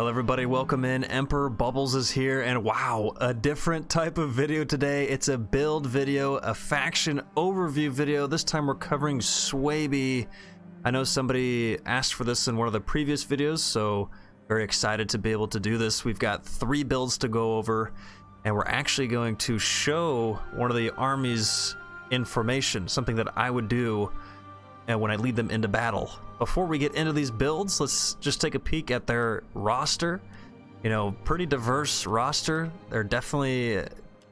Hello everybody, welcome in. Emperor Bubbles is here, and wow, a different type of video today. It's a build video, a faction overview video. This time we're covering SUEBI. I know somebody asked for this in one of the previous videos, so very excited to be able to do this. We've got 3 builds to go over, and we're actually going to show one of the armies information, something that I would do when I lead them into battle. Before we get into these builds, let's just take a peek at their roster. You know, pretty diverse roster. They're definitely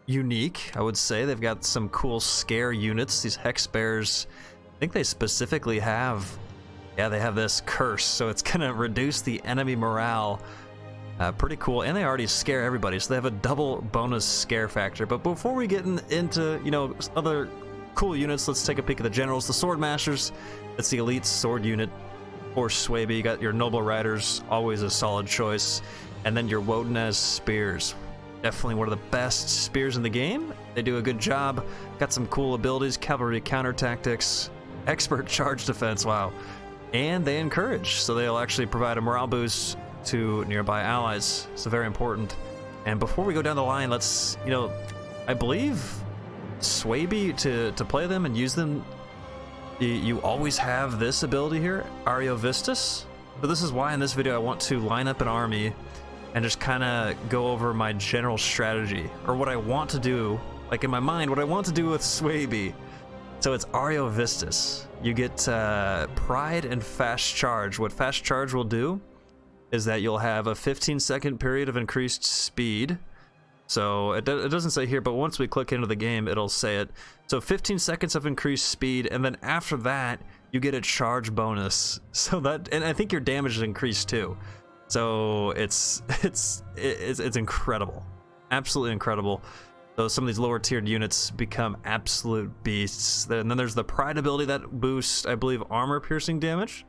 unique, I would say. They've got some cool scare units. These Hex Bears, I think they specifically have, yeah, they have this curse, so it's gonna reduce the enemy morale. Pretty cool, and they already scare everybody, so they have a double bonus scare factor. But before we get into, you know, other cool units, let's take a peek at the generals. The Sword Masters, that's the elite sword unit for SUEBI. You got your Noble Riders, always a solid choice, and then your Wodenaz Spears. Definitely one of the best spears in the game. They do a good job. Got some cool abilities, cavalry counter tactics, expert charge defense, wow. And they encourage, so they'll actually provide a morale boost to nearby allies. So very important. And before we go down the line, let's, you know, I believe SUEBI, to play them and use them, you always have this ability here, Ario Vistus. So this is why in this video I want to line up an army and just kind of go over my general strategy, or what I want to do, like in my mind, what I want to do with SUEBI. So it's Ario Vistus. You get Pride and Fast Charge. What Fast Charge will do is that you'll have a 15-second period of increased speed. So it doesn't say here, but once we click into the game, it'll say it. So 15 seconds of increased speed, and then after that, you get a charge bonus. So that, and I think your damage is increased too. So it's incredible, absolutely incredible. So some of these lower tiered units become absolute beasts. And then there's the Pride ability that boosts, I believe, armor piercing damage.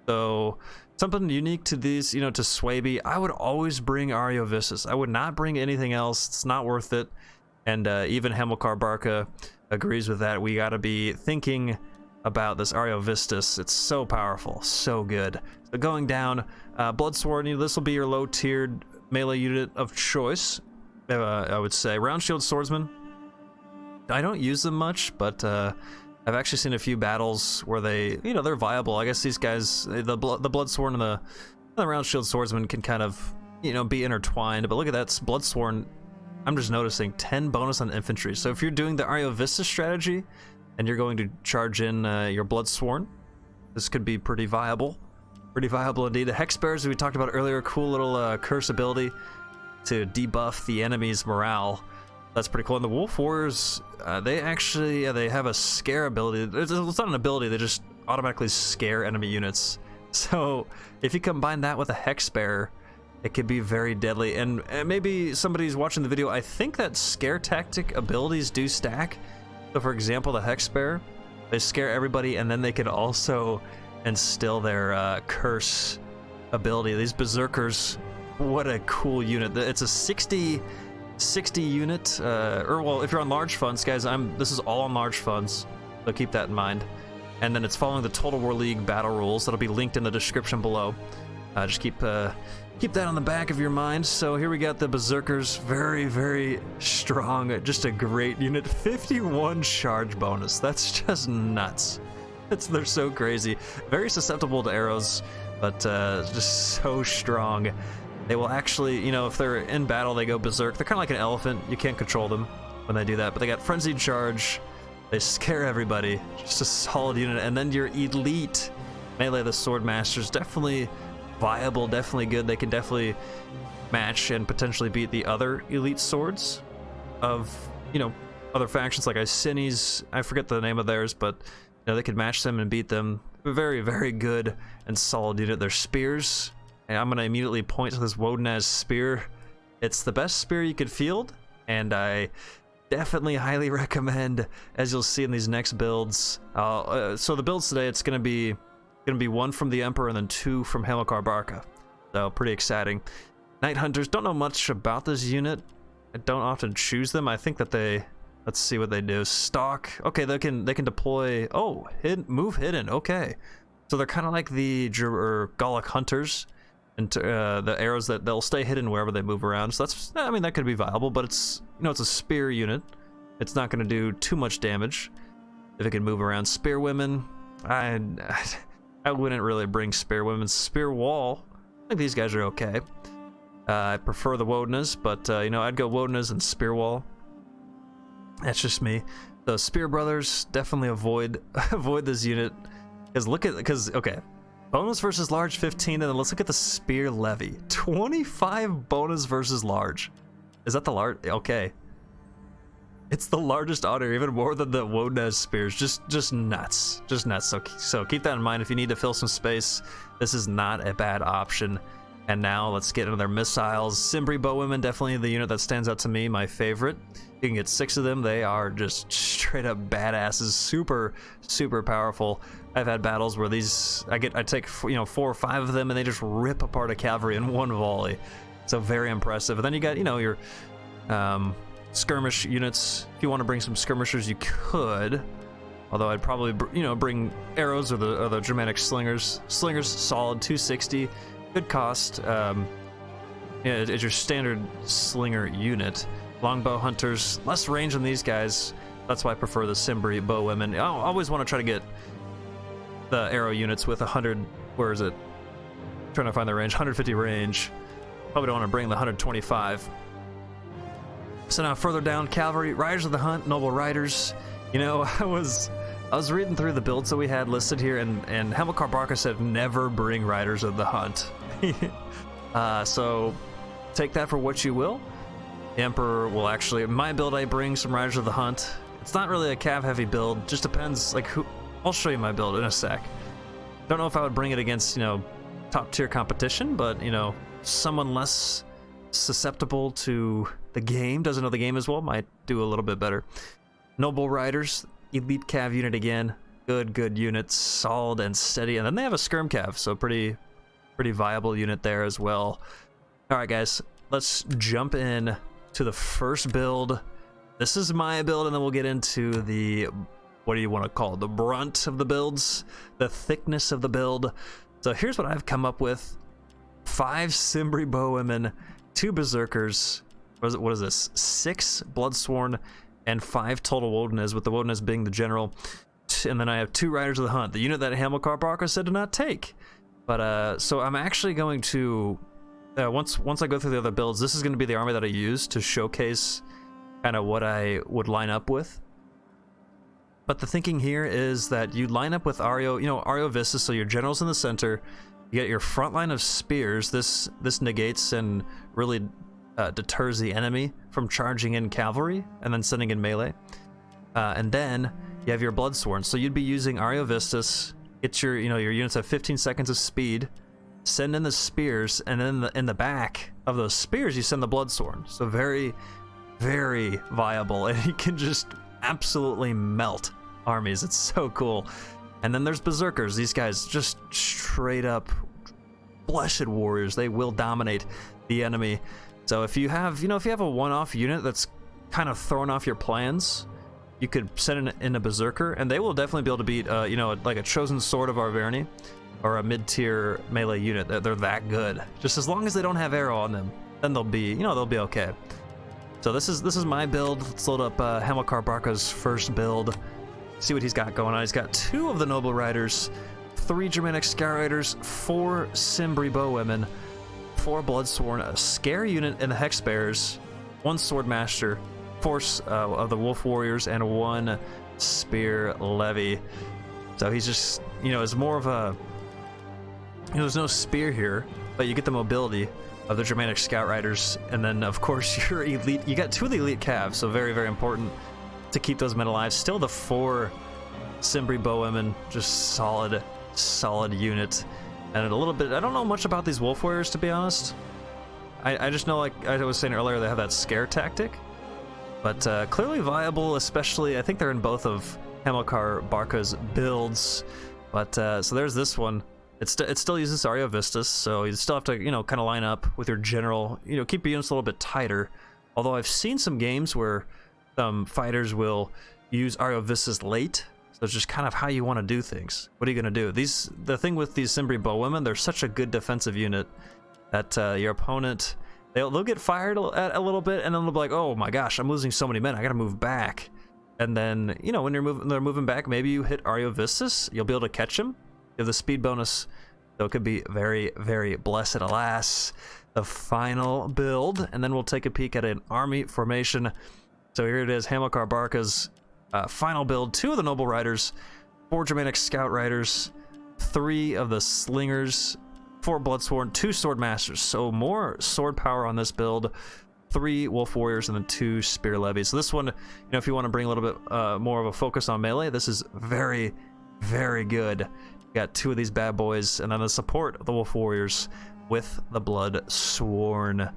So something unique to these, you know, to SUEBI. I would always bring Ario Vistus. I would not bring anything else. It's not worth it. And even Hamilcar Barca agrees with that. We got to be thinking about this Ario Vistus. It's so powerful, so good. So going down, Bloodsworn, you know, this will be your low-tiered melee unit of choice, I would say. Round Shield Swordsman. I don't use them much, but I've actually seen a few battles where they, you know, they're viable. I guess these guys, the Bloodsworn and the Round Shield Swordsman can kind of, you know, be intertwined. But look at that, Bloodsworn, I'm just noticing 10 bonus on infantry. So if you're doing the Ario Vistus strategy and you're going to charge in your Bloodsworn, this could be pretty viable. Pretty viable indeed. The Hex Bears, we talked about earlier, cool little curse ability to debuff the enemy's morale. That's pretty cool. And the Wolf Warriors, they actually, they have a scare ability. It's not an ability, they just automatically scare enemy units. So if you combine that with a Hex Bear, it could be very deadly. And maybe somebody's watching the video, I think that scare tactic abilities do stack. So for example, the Hex Bear, they scare everybody, and then they can also instill their curse ability. These Berserkers, what a cool unit. It's a 60 unit, or well, if you're on large funds, guys, this is all on large funds, so keep that in mind. And then it's following the Total War League battle rules that'll be linked in the description below. Just keep that on the back of your mind. So here we got the Berserkers, very, very strong, just a great unit. 51 charge bonus, that's just nuts. They're so crazy, very susceptible to arrows, but just so strong. They will actually, you know, if they're in battle, they go berserk. They're kind of like an elephant. You can't control them when they do that. But they got Frenzied Charge. They scare everybody. Just a solid unit. And then your elite melee, the Sword Masters, definitely viable, definitely good. They can definitely match and potentially beat the other elite swords of, you know, other factions like Icini's. I forget the name of theirs, but, you know, they could match them and beat them. Very, very good and solid unit. Their spears. And I'm going to immediately point to this Wodenaz Spear. It's the best spear you could field, and I definitely highly recommend, as you'll see in these next builds. So the builds today, it's going to be 1 from the Emperor and then 2 from Hamilcar Barca. So pretty exciting. Night Hunters, don't know much about this unit. I don't often choose them. I think that they, let's see what they do. Stalk. Okay, they can deploy. Oh, move hidden. Okay. So they're kind of like the Gallic Hunters. and the arrows that they'll stay hidden wherever they move around. So that's, I mean, that could be viable, but it's, you know, it's a spear unit. It's not going to do too much damage if it can move around. Spear women, I wouldn't really bring spear women. Spear wall, I think these guys are okay. I prefer the Wodenas, but you know, I'd go Wodenas and spear wall. That's just me. The Spear Brothers, definitely avoid this unit, because okay, bonus versus large 15, and then let's look at the Spear Levy, 25 bonus versus large. Is that the large? Okay, it's the largest honor, even more than the Wodenas spears. Just nuts, just nuts. So keep that in mind if you need to fill some space. This is not a bad option. And now let's get into their missiles. Cimbri Bowwomen, definitely the unit that stands out to me, my favorite. You can get 6 of them. They are just straight up badasses, super powerful. I've had battles where these, I take, you know, 4 or 5 of them, and they just rip apart a cavalry in one volley. So very impressive. And then you got, you know, your skirmish units. If you want to bring some skirmishers, you could. Although I'd probably, you know, bring arrows or the Germanic slingers. Slingers, solid, 260. Good cost. Yeah, it's your standard slinger unit. Longbow hunters, less range than these guys. That's why I prefer the Cimbri Bowwomen. I always want to try to get the arrow units with 100. Where is it? Trying to find the range. 150 range. Probably don't want to bring the 125. So now further down, cavalry, riders of the hunt, noble riders. You know, I was reading through the builds that we had listed here, and Hamilcar Barca said never bring riders of the hunt. So take that for what you will. The Emperor will actually, in my build, I bring some riders of the hunt. It's not really a cav heavy build, just depends like who. I'll show you my build in a sec. Don't know if I would bring it against, you know, top tier competition, but you know, someone less susceptible to the game, doesn't know the game as well, might do a little bit better. Noble riders, elite cav unit again, good units, solid and steady, and then they have a skirm cav, so pretty viable unit there as well. All right, guys, let's jump in to the first build. This is my build, and then we'll get into the, what do you want to call it, the brunt of the builds, the thickness of the build. So here's what I've come up with: 5 Cimbri Bowwomen, 2 Berserkers. What is this? 6 Bloodsworn, and 5 total Wodenas, with the Wodenas being the general. And then I have 2 Riders of the Hunt, the unit that Hamilcar Barca said to not take. But so I'm actually going to, once I go through the other builds, this is going to be the army that I use to showcase kind of what I would line up with. But the thinking here is that you line up with Ario, you know, Ario Vistas, so your general's in the center. You get your front line of spears. This negates and really deters the enemy from charging in cavalry and then sending in melee. And then you have your Bloodsworn. So you'd be using Ario Vistas. Get your, you know, your units have 15 seconds of speed. Send in the spears, and then in the back of those spears, you send the Bloodsworn. So very viable, and you can just absolutely melt armies. It's so cool. And then there's Berserkers. These guys just straight up blessed warriors. They will dominate the enemy. So if you have, you know, if you have a one-off unit that's kind of throwing off your plans, you could send in a Berserker, and they will definitely be able to beat, you know, like a Chosen Sword of Arverni or a mid-tier melee unit. They're that good. Just as long as they don't have arrow on them, then they'll be, you know, they'll be okay. So this is my build. Let's load up Hamilcar Barca's first build. See what he's got going on. He's got 2 of the Noble Riders, 3 Germanic Scout Riders, 4 Cimbri Bowwomen, 4 Bloodsworn, a Scare unit in the Hex Bearers, 1 Swordmaster, 4 of the Wolf Warriors, and 1 Spear Levy. So he's just, you know, it's more of a, you know, there's no spear here, but you get the mobility of the Germanic Scout Riders, and then of course your elite, you got 2 of the elite calves, so very important to keep those men alive. Still the 4 Cimbri Bowwomen, just solid unit. And a little bit, I don't know much about these Wolf Warriors, to be honest. I just know, like I was saying earlier, they have that scare tactic, but clearly viable, especially I think they're in both of Hamilcar Barca's builds. But so there's this one. It still uses Ario Vistas, so you still have to, you know, kind of line up with your general, you know, keep your units a little bit tighter. Although I've seen some games where fighters will use Ario Vistas late, so it's just kind of how you want to do things. What are you going to do? The thing with these Cimbri Bowwomen, they're such a good defensive unit that your opponent, they'll get fired a little bit, and then they'll be like, oh my gosh, I'm losing so many men, I gotta move back. And then, you know, when they're moving back, maybe you hit Ariovistus, you'll be able to catch them. You have the speed bonus, so it could be very, very blessed. Alas, the final build, and then we'll take a peek at an army formation. So here it is, Hamilcar Barca's final build. 2 of the Noble Riders, 4 Germanic Scout Riders, 3 of the Slingers, 4 Bloodsworn, 2 Sword Masters. So more sword power on this build. 3 Wolf Warriors and then 2 Spear Levies. So this one, you know, if you want to bring a little bit more of a focus on melee, this is very, very good. You got 2 of these bad boys, and then the support of the Wolf Warriors with the Bloodsworn.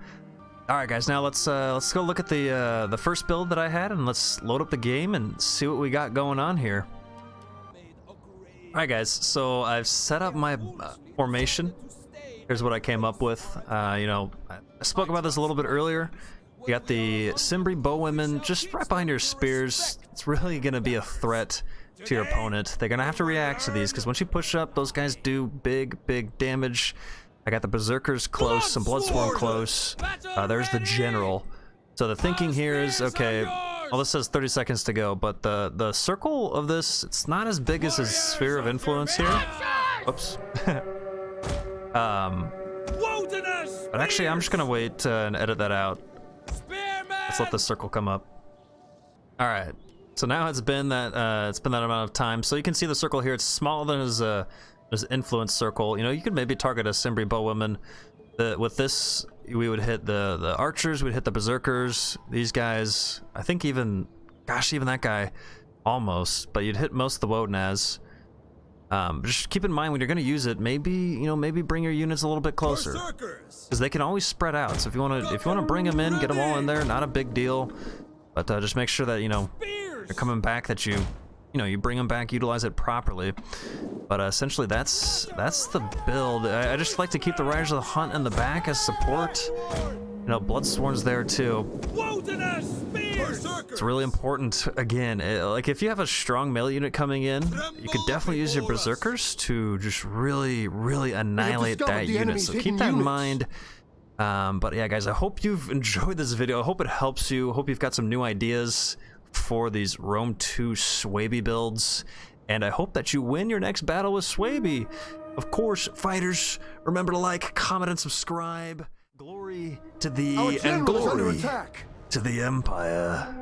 All right, guys. Now let's go look at the first build that I had, and let's load up the game and see what we got going on here. All right, guys. So I've set up my formation. Here's what I came up with. You know, I spoke about this a little bit earlier. You got the Cimbri bowwomen just right behind your spears. It's really going to be a threat to your opponent. They're going to have to react to these, because once you push up, those guys do big, big damage. I got the Berserkers close, some Bloodsworn close. There's the General. So the thinking here is, okay, well, this says 30 seconds to go, but the circle of this, it's not as big as his sphere of influence here. Oops. But actually, I'm just gonna wait and edit that out. Let's let the circle come up. All right. So now it's been that amount of time. So you can see the circle here. It's smaller than his influence circle. You know, you could maybe target a Cimbri bowwoman. With this, we would hit the archers. We'd hit the berserkers. These guys, I think even that guy, almost. But you'd hit most of the Wodenaz. Just keep in mind when you're going to use it, maybe bring your units a little bit closer, because they can always spread out. So if you want to bring them in, get them all in there, not a big deal. But just make sure that, you know, you're coming back, that you bring them back, utilize it properly. But essentially that's the build. I just like to keep the Riders of the Hunt in the back as support. You know, Bloodsworn's there too. It's really important. Again, like if you have a strong melee unit coming in, you could definitely use your Berserkers to just really, really annihilate that unit. So keep that in mind. But yeah, guys, I hope you've enjoyed this video. I hope it helps you. I hope you've got some new ideas for these Rome 2 Suebi builds. And I hope that you win your next battle with Suebi. Of course, fighters, remember to like, comment, and subscribe. Glory to thee, and glory to the Empire.